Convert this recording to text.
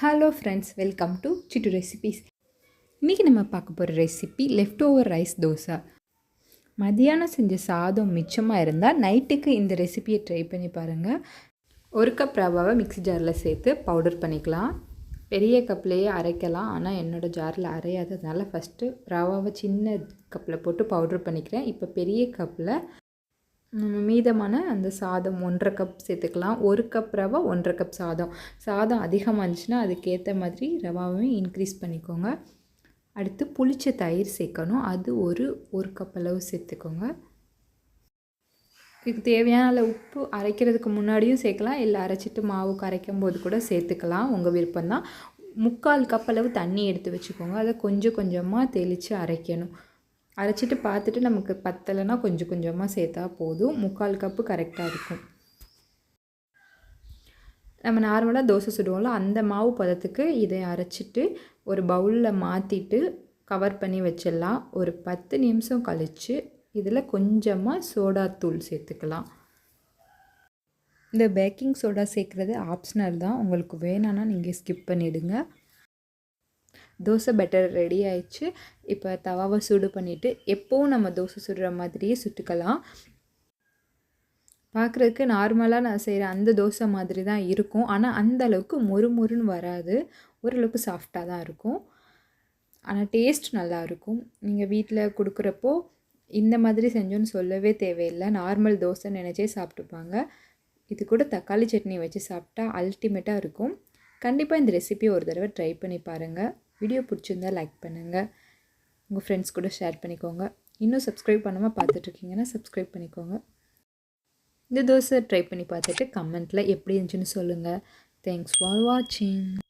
Hello friends, welcome to Chittu recipes. இன்றைக்கி நம்ம பார்க்க போகிற recipe leftover rice dosa. மதியானம் செஞ்ச சாதம் மிச்சமாக இருந்தால் நைட்டுக்கு இந்த ரெசிபியை ட்ரை பண்ணி பாருங்கள். ஒரு கப் ரவாவை மிக்ஸி ஜாரில் சேர்த்து பவுடர் பண்ணிக்கலாம். பெரிய கப்லேயே அரைக்கலாம், ஆனால் என்னோடய ஜாரில் அரையாததுனால ஃபஸ்ட்டு ரவாவை சின்ன கப்பில் போட்டு பவுடர் பண்ணிக்கிறேன். இப்போ பெரிய கப்பில் மீதமான அந்த சாதம் 1.5 கப் சேர்த்துக்கலாம். 1 கப் ரவா 1.5 கப் சாதம் அதிகமாக இருந்துச்சுன்னா அதுக்கேற்ற மாதிரி ரவாவையும் இன்க்ரீஸ் பண்ணிக்கோங்க. அடுத்து புளிச்ச தயிர் சேர்க்கணும். அது ஒரு கப் அளவு சேர்த்துக்கோங்க. இதுக்கு தேவையான அளவு உப்பு அரைக்கிறதுக்கு முன்னாடியும் சேர்க்கலாம், இல்லை அரைச்சிட்டு மாவு கரைக்கும் போது கூட சேர்த்துக்கலாம், உங்கள் விருப்பம்தான். 3/4 கப் அளவு தண்ணி எடுத்து வச்சுக்கோங்க. அதை கொஞ்சம் கொஞ்சமாக தெளித்து அரைக்கணும். அரைச்சிட்டு பார்த்துட்டு நமக்கு பத்தலைன்னா கொஞ்சம் கொஞ்சமாக சேர்த்தா போதும். 3/4 கப்பு கரெக்டாக இருக்கும். நம்ம நார்மலாக தோசை சுடுவோம்ல, அந்த மாவு பதத்துக்கு இதை அரைச்சிட்டு ஒரு பவுலில் மாற்றிட்டு கவர் பண்ணி வச்சிடலாம். ஒரு 10 நிமிஷம் கழித்து இதில் கொஞ்சமாக சோடாத்தூள் சேர்த்துக்கலாம். இந்த பேக்கிங் சோடா சேர்க்குறது ஆப்ஷனல் தான், உங்களுக்கு வேணான்னா நீங்கள் ஸ்கிப் பண்ணிவிடுங்க. தோசை பேட்டர் ரெடி ஆயிடுச்சு. இப்போ தவாவை சூடு பண்ணிவிட்டு எப்போவும் நம்ம தோசை சுடுற மாதிரியே சுட்டுக்கலாம். பார்க்குறதுக்கு நார்மலாக நான் செய்கிற அந்த தோசை மாதிரி தான் இருக்கும், ஆனால் அந்த அளவுக்கு மொறுன்னு வராது. ஓரளவுக்கு சாஃப்டாக தான் இருக்கும், ஆனால் டேஸ்ட் நல்லாயிருக்கும். நீங்கள் வீட்டில் கொடுக்குறப்போ இந்த மாதிரி செஞ்சோன்னு சொல்லவே தேவையில்லை, நார்மல் தோசை நினச்சே சாப்பிட்டுப்பாங்க. இது கூட தக்காளி சட்னி வச்சு சாப்பிட்டா அல்டிமேட்டாக இருக்கும். கண்டிப்பாக இந்த ரெசிபியை ஒரு தடவை ட்ரை பண்ணி பாருங்கள். வீடியோ பிடிச்சிருந்தால் லைக் பண்ணுங்கள், உங்கள் ஃப்ரெண்ட்ஸ் கூட ஷேர் பண்ணிக்கோங்க. இன்னும் சப்ஸ்கிரைப் பண்ணாமல் பார்த்துட்ருக்கீங்கன்னா சப்ஸ்கிரைப் பண்ணிக்கோங்க. இந்த தோசை ட்ரை பண்ணி பார்த்துட்டு கமெண்ட்டில் எப்படி இருந்துச்சுன்னு சொல்லுங்கள். தேங்க்ஸ் ஃபார் வாட்சிங்.